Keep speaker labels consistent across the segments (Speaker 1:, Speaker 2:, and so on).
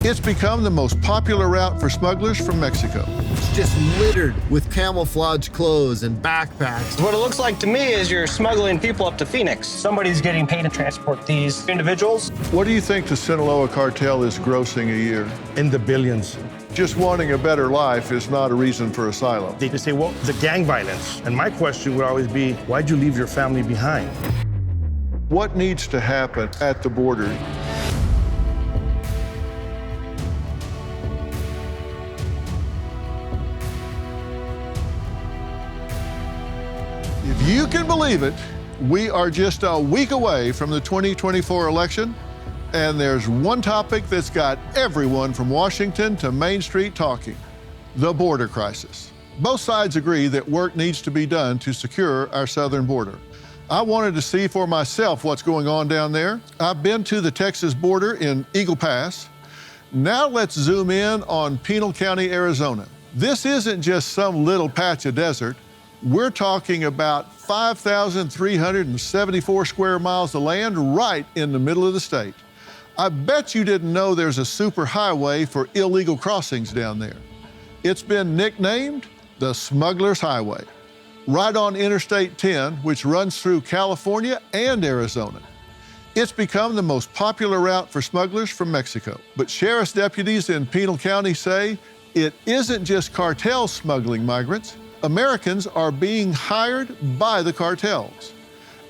Speaker 1: It's become the most popular route for smugglers from Mexico.
Speaker 2: It's just littered with camouflage clothes and backpacks.
Speaker 3: What it looks like to me is you're smuggling people up to Phoenix. Somebody's getting paid to transport these individuals.
Speaker 1: What do you think the Sinaloa cartel is grossing a year?
Speaker 4: In the billions.
Speaker 1: Just wanting a better life is not a reason for asylum.
Speaker 4: They can say, well, the gang violence. And my question would always be, why'd you leave your family behind?
Speaker 1: What needs to happen at the border? If you can believe it, we are just a week away from the 2024 election, and there's one topic that's got everyone from Washington to Main Street talking: the border crisis. Both sides agree that work needs to be done to secure our southern border. I wanted to see for myself what's going on down there. I've been to the Texas border in Eagle Pass. Now let's zoom in on Pinal County, Arizona. This isn't just some little patch of desert. We're talking about 5,374 square miles of land right in the middle of the state. I bet you didn't know there's a super highway for illegal crossings down there. It's been nicknamed the Smuggler's Highway, right on Interstate 10, which runs through California and Arizona. It's become the most popular route for smugglers from Mexico. But sheriff's deputies in Pinal County say it isn't just cartels smuggling migrants. Americans are being hired by the cartels,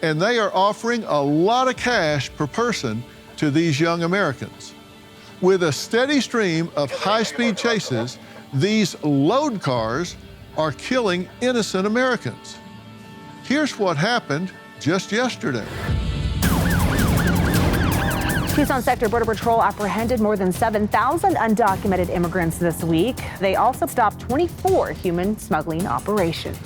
Speaker 1: and they are offering a lot of cash per person to these young Americans. With a steady stream of high-speed chases, these load cars are killing innocent Americans. Here's what happened just yesterday.
Speaker 5: Tucson Sector Border Patrol apprehended more than 7,000 undocumented immigrants this week. They also stopped 24 human smuggling operations.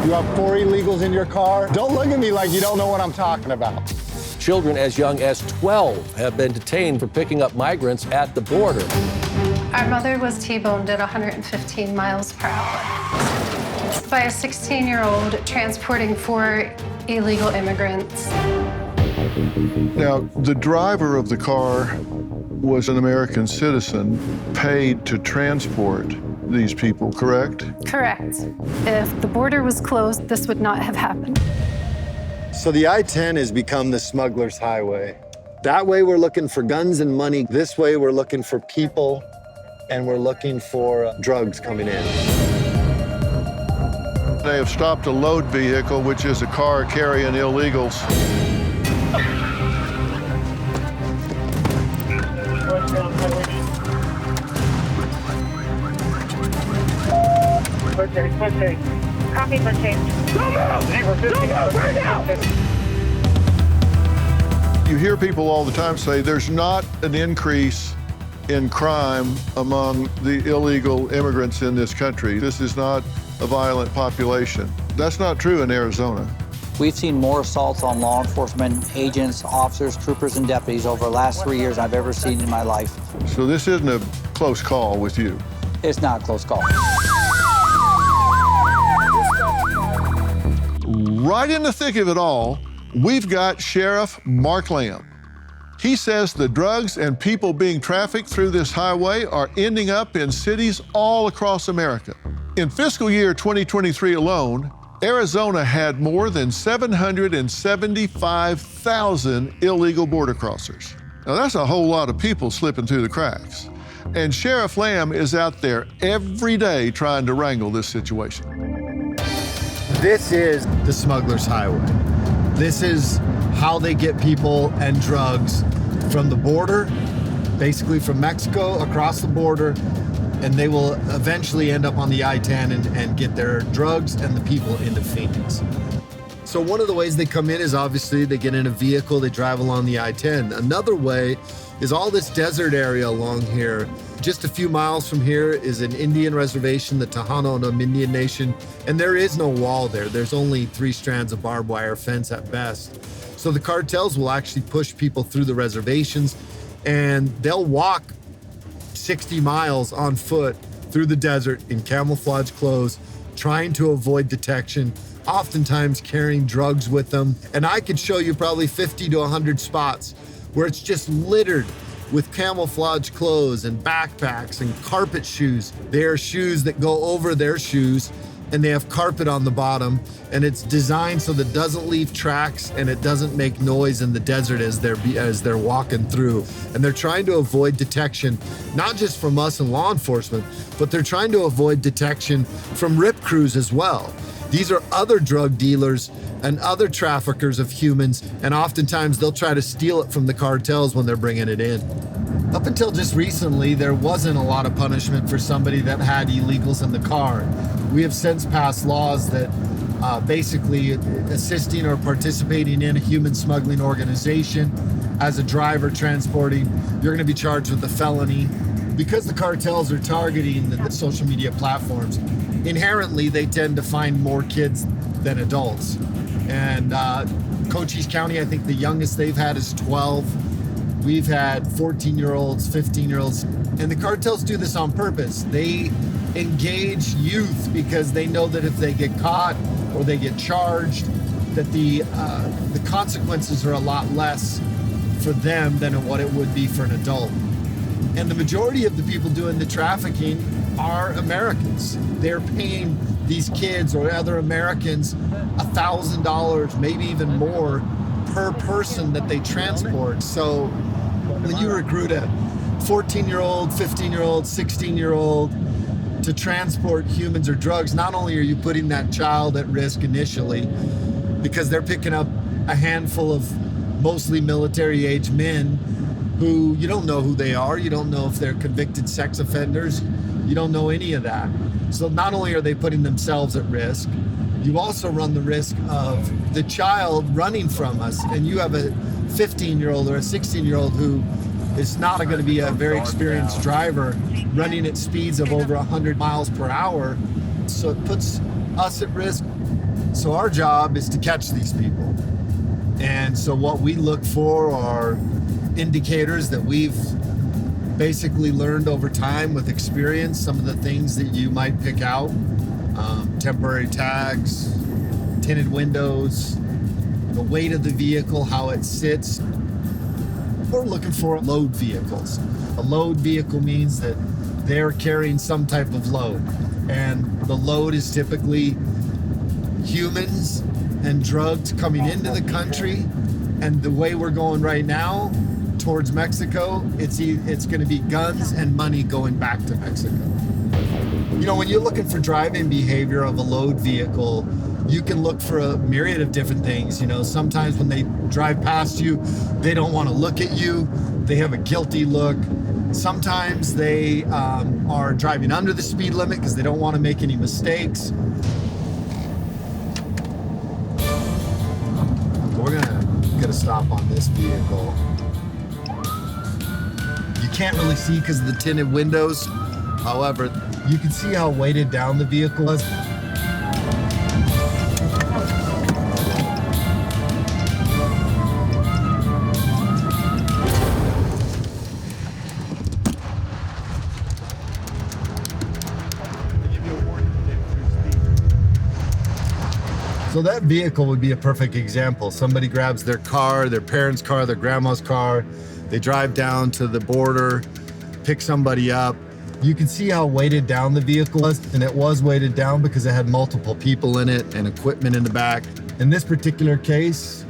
Speaker 2: You have 4 illegals in your car? Don't look at me like you don't know what I'm talking about.
Speaker 6: Children as young as 12 have been detained for picking up migrants at the border.
Speaker 7: Our mother was T-boned at 115 miles per hour by a 16-year-old transporting 4 illegal immigrants.
Speaker 1: Now, the driver of the car was an American citizen paid to transport these people, correct?
Speaker 7: Correct. If the border was closed, this would not have happened.
Speaker 2: So the I-10 has become the smuggler's highway. That way we're looking for guns and money. This way we're looking for people, and we're looking for drugs coming in.
Speaker 1: They have stopped a load vehicle, which is a car carrying illegals.
Speaker 8: Copy,
Speaker 1: You hear people all the time say there's not an increase in crime among the illegal immigrants in this country. This is not a violent population. That's not true in Arizona.
Speaker 9: We've seen more assaults on law enforcement agents, officers, troopers, and deputies over the last 3 years I've ever seen in my life.
Speaker 1: So this isn't a close call with you.
Speaker 9: It's not a close call.
Speaker 1: Right in the thick of it all, we've got Sheriff Mark Lamb. He says the drugs and people being trafficked through this highway are ending up in cities all across America. In fiscal year 2023 alone, Arizona had more than 775,000 illegal border crossers. Now that's a whole lot of people slipping through the cracks. And Sheriff Lamb is out there every day trying to wrangle this situation.
Speaker 2: This is the smuggler's highway. This is how they get people and drugs from the border, basically from Mexico across the border, and they will eventually end up on the I-10 and get their drugs and the people into Phoenix. So one of the ways they come in is obviously they get in a vehicle, they drive along the I-10. Another way is all this desert area along here. Just a few miles from here is an Indian reservation, the Tohono Indian Nation, and there is no wall there. There's only 3 strands of barbed wire fence at best. So the cartels will actually push people through the reservations, and they'll walk 60 miles on foot through the desert in camouflage clothes, trying to avoid detection, oftentimes carrying drugs with them. And I could show you probably 50 to 100 spots where it's just littered with camouflage clothes and backpacks and carpet shoes. They are shoes that go over their shoes, and they have carpet on the bottom, and it's designed so that it doesn't leave tracks and it doesn't make noise in the desert as they're walking through. And they're trying to avoid detection, not just from us and law enforcement, but they're trying to avoid detection from RIP crews as well. These are other drug dealers and other traffickers of humans, and oftentimes they'll try to steal it from the cartels when they're bringing it in. Up until just recently, there wasn't a lot of punishment for somebody that had illegals in the car. We have since passed laws that basically assisting or participating in a human smuggling organization as a driver transporting, you're going to be charged with a felony. Because the cartels are targeting the social media platforms, inherently they tend to find more kids than adults. And Cochise County, I think the youngest they've had is 12. We've had 14-year-olds, 15-year-olds, and the cartels do this on purpose. They engage youth because they know that if they get caught or they get charged, that the consequences are a lot less for them than what it would be for an adult. And the majority of the people doing the trafficking are Americans. They're paying these kids or other Americans $1,000, maybe even more, per person that they transport. So when you recruit a 14-year-old, 15-year-old, 16-year-old to transport humans or drugs, not only are you putting that child at risk initially, because they're picking up a handful of mostly military-age men who you don't know who they are, you don't know if they're convicted sex offenders, you don't know any of that. So not only are they putting themselves at risk, you also run the risk of the child running from us, and you have a 15-year-old or a 16-year-old who is not going to be a very experienced driver running at speeds of over 100 miles per hour. So it puts us at risk. So our job is to catch these people. And so what we look for are indicators that we've basically learned over time with experience, some of the things that you might pick out, temporary tags, tinted windows, the weight of the vehicle, how it sits. We're looking for load vehicles. A load vehicle means that they're carrying some type of load, and the load is typically humans and drugs coming into the country. And the way we're going right now towards Mexico, it's going to be guns and money going back to Mexico. You know, when you're looking for driving behavior of a load vehicle, you can look for a myriad of different things. You know, sometimes when they drive past you, they don't want to look at you. They have a guilty look. Sometimes they are driving under the speed limit because they don't want to make any mistakes. We're gonna get a stop on this vehicle. You can't really see because of the tinted windows. However, you can see how weighted down the vehicle is. So that vehicle would be a perfect example. Somebody grabs their car, their parents' car, their grandma's car, they drive down to the border, pick somebody up. You can see how weighted down the vehicle was, and it was weighted down because it had multiple people in it and equipment in the back. In this particular case,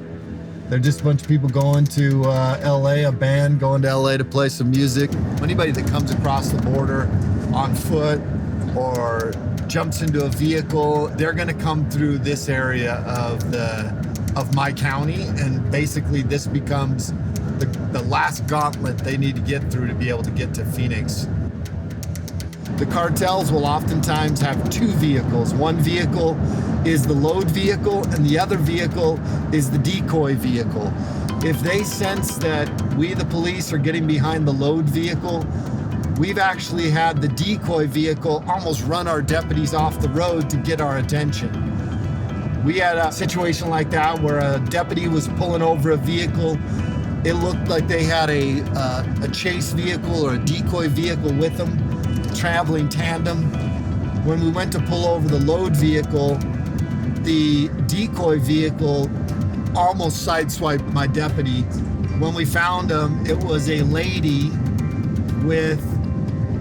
Speaker 2: they're just a bunch of people going to LA, a band going to LA to play some music. Anybody that comes across the border on foot or jumps into a vehicle, they're gonna come through this area of my county, and basically this becomes the last gauntlet they need to get through to be able to get to Phoenix. The cartels will oftentimes have two vehicles. One vehicle is the load vehicle, and the other vehicle is the decoy vehicle. If they sense that we, the police, are getting behind the load vehicle, we've actually had the decoy vehicle almost run our deputies off the road to get our attention. We had a situation like that where a deputy was pulling over a vehicle. It looked like they had a chase vehicle or a decoy vehicle with them, traveling tandem. When we went to pull over the load vehicle, the decoy vehicle almost sideswiped my deputy When we found them, it was a lady with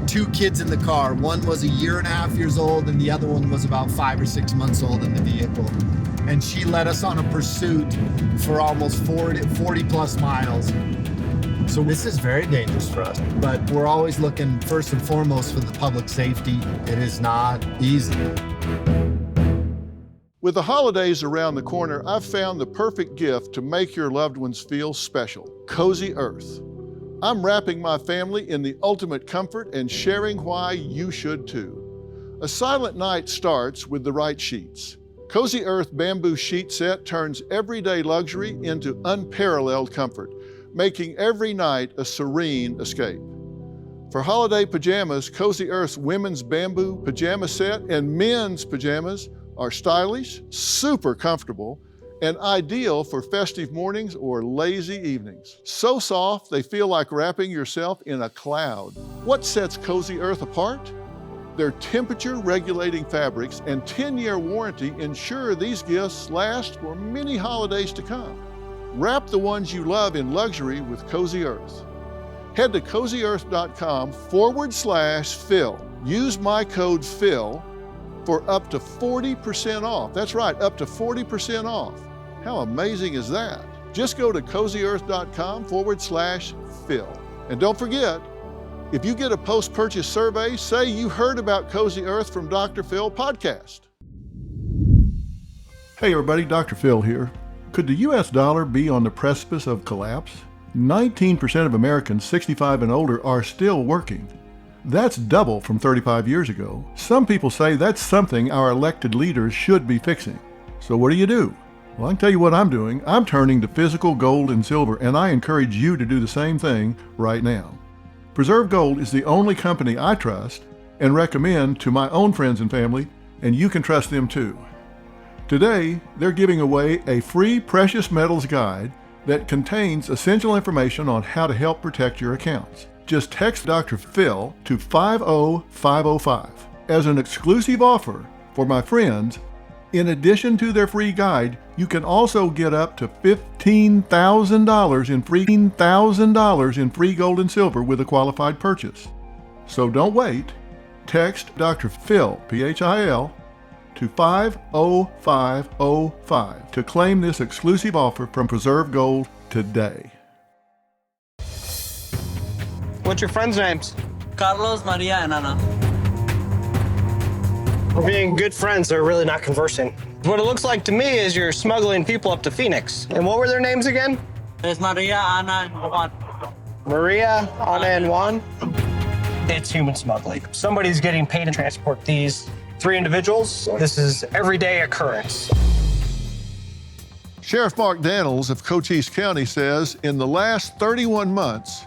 Speaker 2: 2 kids in the car. One was 1.5 years old and the other one was about 5 or 6 months old in the vehicle. And she led us on a pursuit for almost 40 plus miles. So this is very dangerous for us, but we're always looking first and foremost for the public safety. It is not easy.
Speaker 1: With the holidays around the corner, I've found the perfect gift to make your loved ones feel special: Cozy Earth. I'm wrapping my family in the ultimate comfort and sharing why you should too. A silent night starts with the right sheets. Cozy Earth bamboo sheet set turns everyday luxury into unparalleled comfort, making every night a serene escape. For holiday pajamas, Cozy Earth's women's bamboo pajama set and men's pajamas are stylish, super comfortable, and ideal for festive mornings or lazy evenings. So soft, they feel like wrapping yourself in a cloud. What sets Cozy Earth apart? Their temperature-regulating fabrics and 10-year warranty ensure these gifts last for many holidays to come. Wrap the ones you love in luxury with Cozy Earth. Head to cozyearth.com/Phil. Use my code PHIL for up to 40% off. That's right, up to 40% off. How amazing is that? Just go to cozyearth.com/Phil. And don't forget, if you get a post-purchase survey, say you heard about Cozy Earth from Dr. Phil podcast. Hey everybody, Dr. Phil here. Could the US dollar be on the precipice of collapse? 19% of Americans 65 and older are still working. That's double from 35 years ago. Some people say that's something our elected leaders should be fixing. So what do? Well, I can tell you what I'm doing. I'm turning to physical gold and silver, and I encourage you to do the same thing right now. Preserve Gold is the only company I trust and recommend to my own friends and family, and you can trust them too. Today, they're giving away a free precious metals guide that contains essential information on how to help protect your accounts. Just text Dr. Phil to 50505. As an exclusive offer for my friends, in addition to their free guide, you can also get up to $15,000 in free gold and silver with a qualified purchase. So don't wait. Text Dr. Phil, P-H-I-L, to 50505 to claim this exclusive offer from Preserve Gold today.
Speaker 3: What's your friends' names?
Speaker 10: Carlos, Maria, and Ana.
Speaker 3: We're being good friends, they're really not conversing. What it looks like to me is you're smuggling people up to Phoenix. And what were their names again?
Speaker 10: It's Maria, Ana, and Juan.
Speaker 3: Maria, Ana, and Juan? It's human smuggling. Somebody's getting paid to transport these 3 individuals. This is everyday occurrence.
Speaker 1: Sheriff Mark Daniels of Cochise County says in the last 31 months,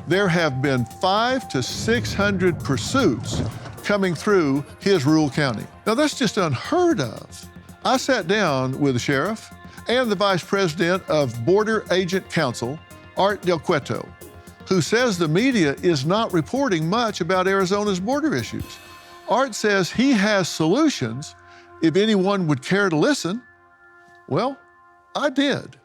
Speaker 1: there have been 500 to 600 pursuits coming through his rural county. Now that's just unheard of. I sat down with the sheriff and the vice president of Border Agent Council, Art Del Cueto, who says the media is not reporting much about Arizona's border issues. Art says he has solutions if anyone would care to listen. Well, I did.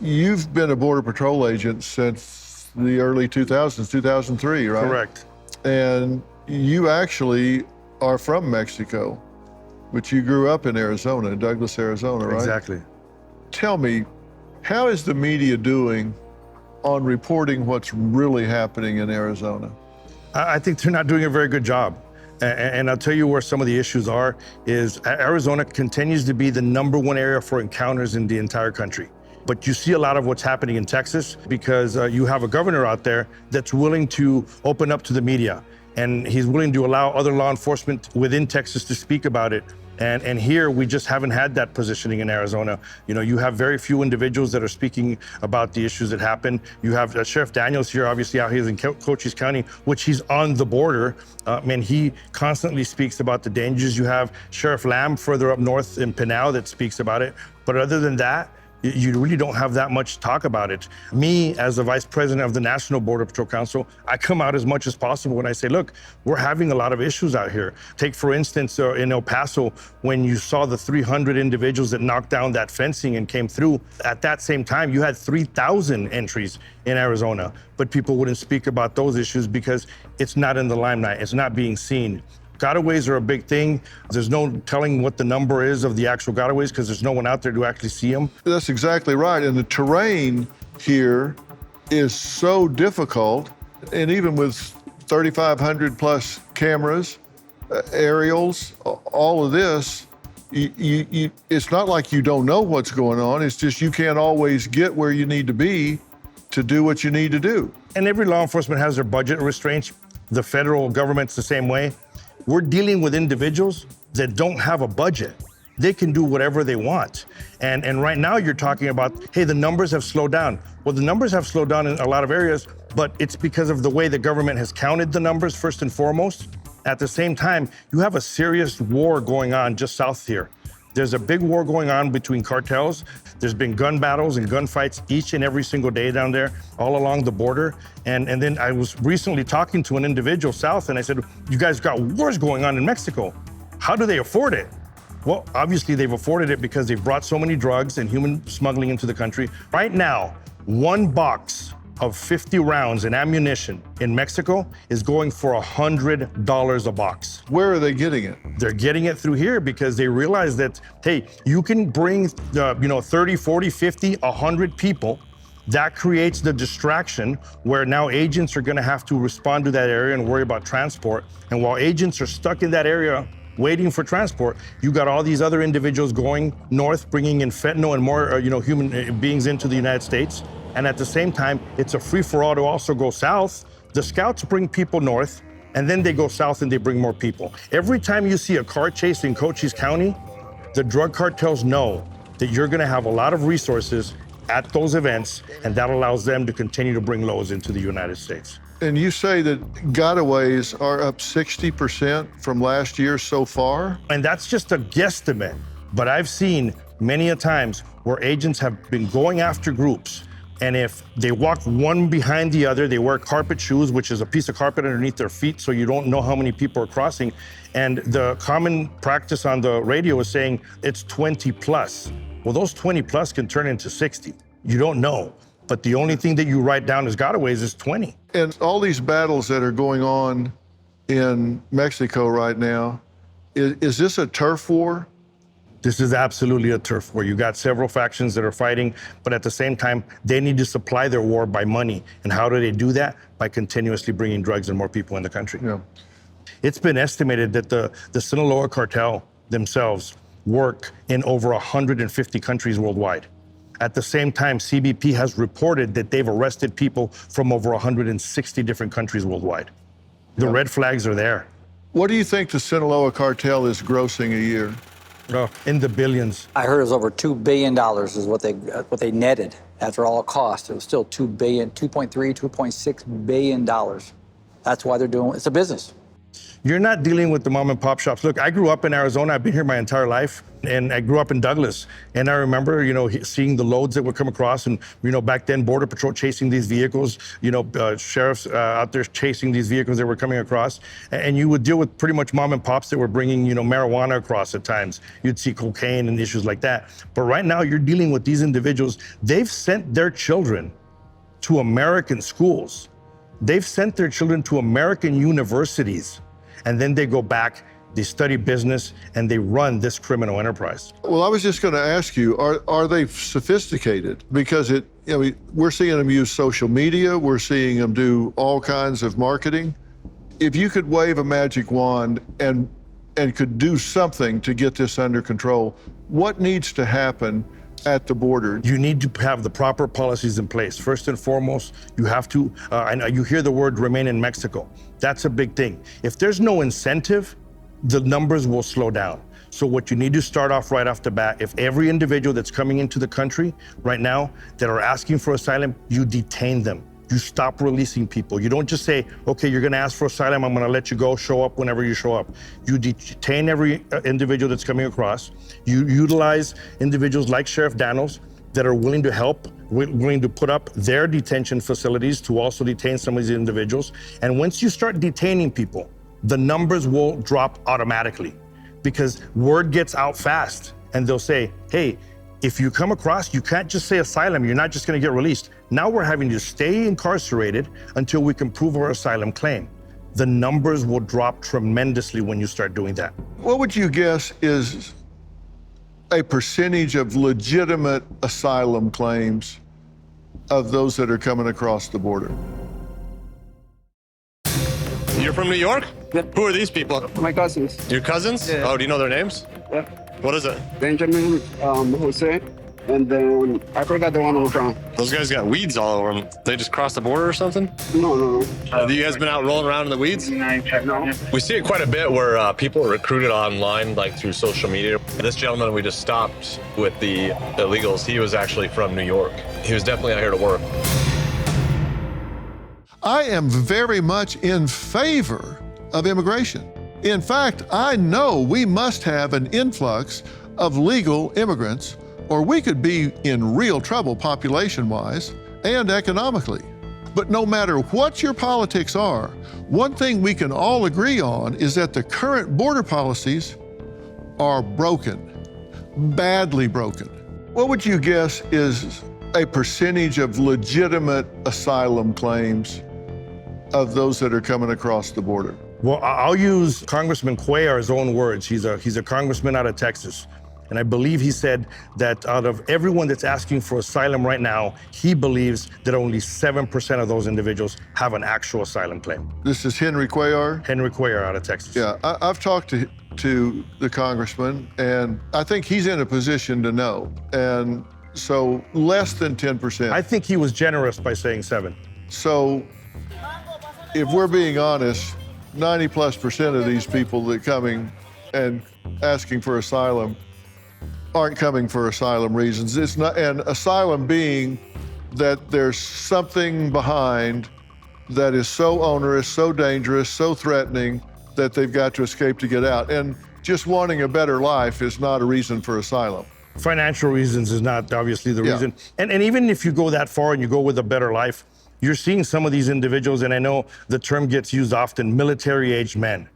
Speaker 1: You've been a Border Patrol agent since the early 2000s, 2003, right?
Speaker 4: Correct.
Speaker 1: And you actually are from Mexico, but you grew up in Arizona, Douglas, Arizona, right?
Speaker 4: Exactly.
Speaker 1: Tell me, how is the media doing on reporting what's really happening in Arizona?
Speaker 4: I think they're not doing a very good job. And I'll tell you where some of the issues are, is Arizona continues to be the #1 area for encounters in the entire country. But you see a lot of what's happening in Texas because you have a governor out there that's willing to open up to the media. And he's willing to allow other law enforcement within Texas to speak about it. And here, we just haven't had that positioning in Arizona. You know, you have very few individuals that are speaking about the issues that happen. You have Sheriff Daniels here, obviously out here in Cochise County, which he's on the border. And he constantly speaks about the dangers. You have Sheriff Lamb further up north in Pinal that speaks about it. But other than that, You really don't have that much talk about it. Me, as the vice president of the National Border Patrol Council, I come out as much as possible when I say, look, we're having a lot of issues out here. Take, for instance, in El Paso, when you saw the 300 individuals that knocked down that fencing and came through, at that same time, you had 3,000 entries in Arizona. But people wouldn't speak about those issues because it's not in the limelight, it's not being seen. Gotaways are a big thing. There's no telling what the number is of the actual gotaways because there's no one out there to actually see them.
Speaker 1: That's exactly right. And the terrain here is so difficult. And even with 3,500 plus cameras, aerials, all of this, it's not like you don't know what's going on. It's just you can't always get where you need to be to do what you need to do.
Speaker 4: And every law enforcement has their budget restraints. The federal government's the same way. We're dealing with individuals that don't have a budget. They can do whatever they want. And right now you're talking about, hey, the numbers have slowed down. Well, the numbers have slowed down in a lot of areas, but it's because of the way the government has counted the numbers first and foremost. At the same time, you have a serious war going on just south here. There's a big war going on between cartels. There's been gun battles and gunfights each and every single day down there, all along the border. And then I was recently talking to an individual south, and I said, you guys got wars going on in Mexico. How do they afford it? Well, obviously they've afforded it because they've brought so many drugs and human smuggling into the country. Right now, one box of 50 rounds in ammunition in Mexico is going for $100 a box.
Speaker 1: Where are they getting it?
Speaker 4: They're getting it through here because they realize that, hey, you can bring 30, 40, 50, 100 people. That creates the distraction where now agents are gonna have to respond to that area and worry about transport. And while agents are stuck in that area waiting for transport, you got all these other individuals going north, bringing in fentanyl and more human beings into the United States. And at the same time, it's a free-for-all to also go south. The scouts bring people north, and then they go south and they bring more people. Every time you see a car chase in Cochise County, the drug cartels know that you're gonna have a lot of resources at those events, and that allows them to continue to bring loads into the United States.
Speaker 1: And you say that gotaways are up 60% from last year so far?
Speaker 4: And that's just a guesstimate, but I've seen many a times where agents have been going after groups, and if they walk one behind the other, they wear carpet shoes, which is a piece of carpet underneath their feet so you don't know how many people are crossing. And the common practice on the radio is saying it's 20 plus. Well, those 20 plus can turn into 60. You don't know. But the only thing that you write down as gotaways is 20.
Speaker 1: And all these battles that are going on in Mexico right now, is this a turf war?
Speaker 4: This is absolutely a turf war. You got several factions that are fighting, but at the same time, they need to supply their war by money. And how do they do that? By continuously bringing drugs and more people in the country.
Speaker 1: Yeah.
Speaker 4: It's been estimated that the Sinaloa cartel themselves work in over 150 countries worldwide. At the same time, CBP has reported that they've arrested people from over 160 different countries worldwide. The red flags are there.
Speaker 1: What do you think the Sinaloa cartel is grossing a year?
Speaker 4: In the billions.
Speaker 9: I heard it was over $2 billion is what they netted after all costs. It was still $2 billion, $2.3, $2.6 billion. That's why they're doing it's a business.
Speaker 4: You're not dealing with the mom and pop shops. Look, I grew up in Arizona. I've been here my entire life, and I grew up in Douglas. And I remember, seeing the loads that would come across, and back then, Border Patrol chasing these vehicles, sheriffs out there chasing these vehicles that were coming across. And you would deal with pretty much mom and pops that were bringing, marijuana across at times. You'd see cocaine and issues like that. But right now, you're dealing with these individuals. They've sent their children to American schools. They've sent their children to American universities. And then they go back, they study business, and they run this criminal enterprise.
Speaker 1: Well, I was just going to ask you, are they sophisticated? Because we're seeing them use social media, we're seeing them do all kinds of marketing. If you could wave a magic wand and could do something to get this under control, what needs to happen at the border?
Speaker 4: You need to have the proper policies in place. First and foremost, you have to, and you hear the word remain in Mexico. That's a big thing. If there's no incentive, the numbers will slow down. So what you need to start off right off the bat, if every individual that's coming into the country right now that are asking for asylum, you detain them. You stop releasing people. You don't just say, okay, you're gonna ask for asylum, I'm gonna let you go, show up whenever you show up. You detain every individual that's coming across. You utilize individuals like Sheriff Daniels, that are willing to help, willing to put up their detention facilities to also detain some of these individuals. And once you start detaining people, the numbers will drop automatically because word gets out fast and they'll say, hey, if you come across, you can't just say asylum, you're not just gonna get released. Now we're having to stay incarcerated until we can prove our asylum claim. The numbers will drop tremendously when you start doing that.
Speaker 1: What would you guess is a percentage of legitimate asylum claims of those that are coming across the border?
Speaker 11: You're from New York?
Speaker 12: Yep.
Speaker 11: Who are these people?
Speaker 12: My cousins.
Speaker 11: Your cousins?
Speaker 12: Yeah.
Speaker 11: Oh, do you know their names?
Speaker 12: Yeah.
Speaker 11: What is it?
Speaker 12: Benjamin, Jose, and then I forgot the one who was from.
Speaker 11: Those guys got weeds all over them. They just crossed the border or something?
Speaker 12: No.
Speaker 11: Have you guys been out rolling around in the weeds?
Speaker 12: No.
Speaker 11: We see it quite a bit where people are recruited online, like through social media. This gentleman we just stopped with the illegals, he was actually from New York. He was definitely out here to work.
Speaker 1: I am very much in favor of immigration. In fact, I know we must have an influx of legal immigrants, or we could be in real trouble population-wise and economically. But no matter what your politics are, one thing we can all agree on is that the current border policies are broken, badly broken. What would you guess is a percentage of legitimate asylum claims of those that are coming across the border?
Speaker 4: Well, I'll use Congressman Cuellar's own words. He's a congressman out of Texas. And I believe he said that out of everyone that's asking for asylum right now, he believes that only 7% of those individuals have an actual asylum claim.
Speaker 1: This is Henry Cuellar?
Speaker 4: Henry Cuellar out of Texas.
Speaker 1: Yeah, I've talked to the congressman, and I think he's in a position to know. And so less than 10%.
Speaker 4: I think he was generous by saying 7.
Speaker 1: So if we're being honest, 90+% of these people that are coming and asking for asylum aren't coming for asylum reasons. It's not, and asylum being that there's something behind that is so onerous, so dangerous, so threatening that they've got to escape to get out. And just wanting a better life is not a reason for asylum.
Speaker 4: Financial reasons is not obviously the reason. And even if you go that far and you go with a better life, you're seeing some of these individuals, and I know the term gets used often, military-aged men.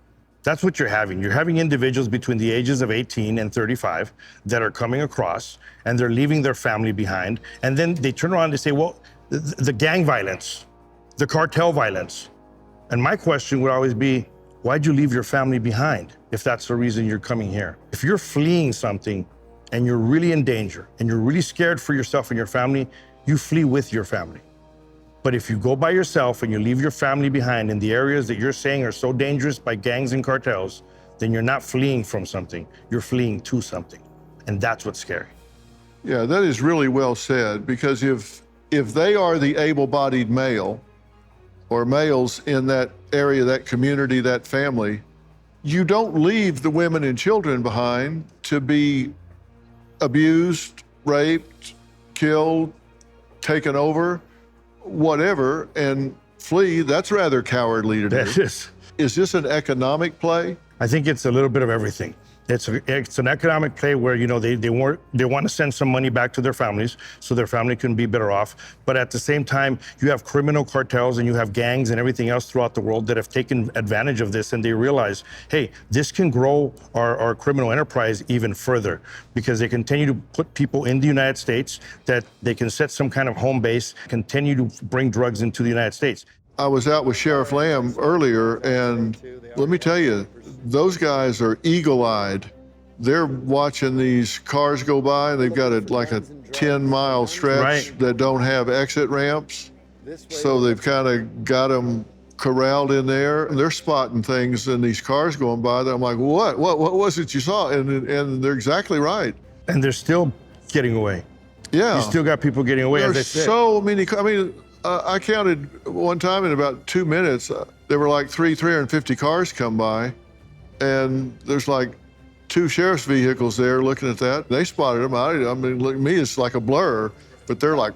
Speaker 4: That's what you're having. You're having individuals between the ages of 18 and 35 that are coming across, and they're leaving their family behind. And then they turn around and say, well, the gang violence, the cartel violence. And my question would always be, why'd you leave your family behind if that's the reason you're coming here? If you're fleeing something and you're really in danger and you're really scared for yourself and your family, you flee with your family. But if you go by yourself and you leave your family behind in the areas that you're saying are so dangerous by gangs and cartels, then you're not fleeing from something, you're fleeing to something. And that's what's scary.
Speaker 1: Yeah, that is really well said, because if they are the able-bodied male or males in that area, that community, that family, you don't leave the women and children behind to be abused, raped, killed, taken over, whatever, and flee. That's rather cowardly to do.
Speaker 4: That is.
Speaker 1: Is this an economic play?
Speaker 4: I think it's a little bit of everything. It's an economic play where, you know, they want to send some money back to their families so their family can be better off. But at the same time, you have criminal cartels and you have gangs and everything else throughout the world that have taken advantage of this, and they realize, hey, this can grow our criminal enterprise even further, because they continue to put people in the United States, that they can set some kind of home base, continue to bring drugs into the United States.
Speaker 1: I was out with Sheriff Lamb earlier, and let me tell you, those guys are eagle-eyed. They're watching these cars go by. They've got like a 10-mile stretch that don't have exit ramps. So they've kind of got them corralled in there. They're spotting things in these cars going by that I'm like, what was it you saw? And they're exactly right.
Speaker 4: And they're still getting away.
Speaker 1: Yeah.
Speaker 4: You still got people getting away.
Speaker 1: There's so many, I mean, I counted one time in about 2 minutes, there were like 350 cars come by, and there's like 2 sheriff's vehicles there looking at that. They spotted them. I mean, look, me, it's like a blur, but they're like,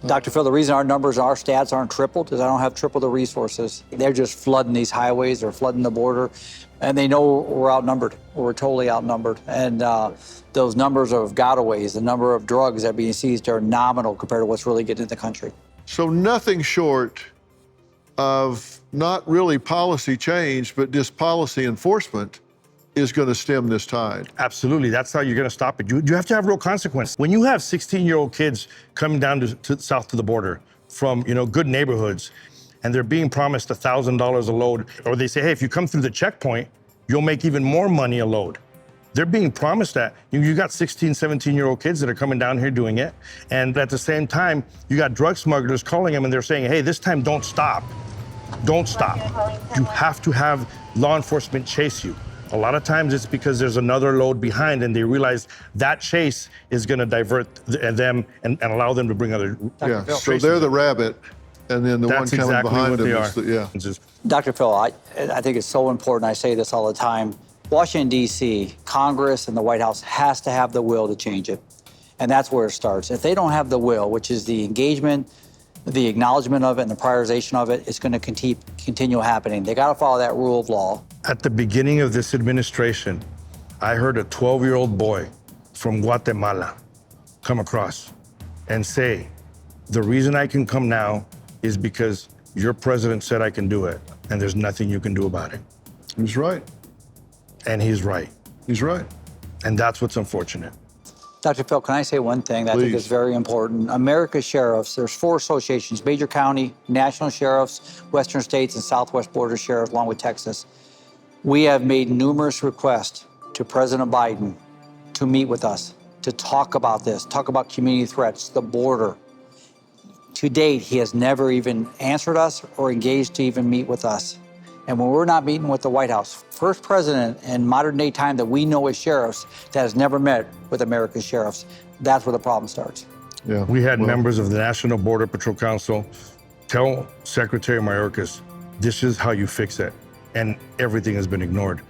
Speaker 9: Dr. Phil, the reason our numbers, our stats aren't tripled is I don't have triple the resources. They're just flooding these highways, they're flooding the border, and they know we're outnumbered. We're totally outnumbered. And those numbers of gotaways, the number of drugs that are being seized are nominal compared to what's really getting into the country.
Speaker 1: So nothing short of not really policy change, but just policy enforcement is going to stem this tide.
Speaker 4: Absolutely, that's how you're going to stop it. You have to have real consequence. When you have 16-year-old kids coming down to south to the border from good neighborhoods, and they're being promised $1,000 a load, or they say, hey, if you come through the checkpoint, you'll make even more money a load. They're being promised that. You got 16, 17-year-old kids that are coming down here doing it, and at the same time, you got drug smugglers calling them, and they're saying, hey, this time don't stop. Don't stop. You have to have law enforcement chase you. A lot of times it's because there's another load behind and they realize that chase is going to divert them and allow them to bring other.
Speaker 1: Yeah, so they're the rabbit, and then the one coming behind them is the,
Speaker 9: Dr. Phil, I think it's so important. I say this all the time. Washington, D.C., Congress and the White House has to have the will to change it. And that's where it starts. If they don't have the will, which is the engagement, the acknowledgement of it and the prioritization of it, it's going to continue happening. They got to follow that rule of law.
Speaker 4: At the beginning of this administration, I heard a 12-year-old boy from Guatemala come across and say, the reason I can come now is because your president said I can do it, and there's nothing you can do about it.
Speaker 1: He's right.
Speaker 4: And he's right.
Speaker 1: He's right.
Speaker 4: And that's what's unfortunate.
Speaker 9: Dr. Phil, can I say one thing that I think is very important? America's sheriffs, there's 4 associations, Major County, National Sheriffs, Western States, and Southwest Border Sheriffs, along with Texas. We have made numerous requests to President Biden to meet with us, to talk about this, talk about community threats, the border. To date, he has never even answered us or engaged to even meet with us. And when we're not meeting with the White House, first president in modern day time that we know as sheriffs that has never met with America's sheriffs, that's where the problem starts.
Speaker 4: Yeah, we had members of the National Border Patrol Council tell Secretary Mayorkas, this is how you fix it. And everything has been ignored.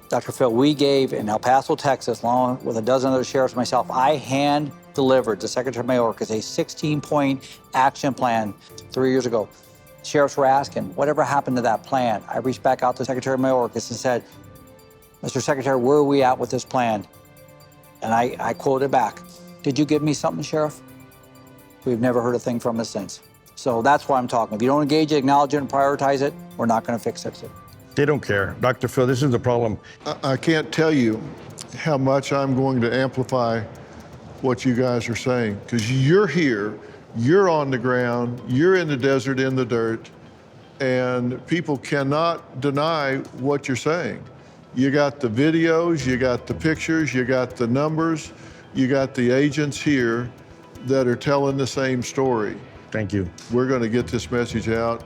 Speaker 9: Dr. Phil, we gave in El Paso, Texas, along with a dozen other sheriffs myself, I hand-delivered to Secretary Mayorkas a 16-point action plan 3 years ago. Sheriffs were asking, whatever happened to that plan? I reached back out to Secretary Mayorkas and said, Mr. Secretary, where are we at with this plan? And I quoted back, did you give me something, Sheriff? We've never heard a thing from us since. So that's why I'm talking. If you don't engage it, acknowledge it, and prioritize it, we're not going to fix it.
Speaker 4: They don't care. Dr. Phil, this is the problem.
Speaker 1: I can't tell you how much I'm going to amplify what you guys are saying, because you're here, you're on the ground, you're in the desert, in the dirt, and people cannot deny what you're saying. You got the videos, you got the pictures, you got the numbers, you got the agents here that are telling the same story.
Speaker 4: Thank you.
Speaker 1: We're going to get this message out.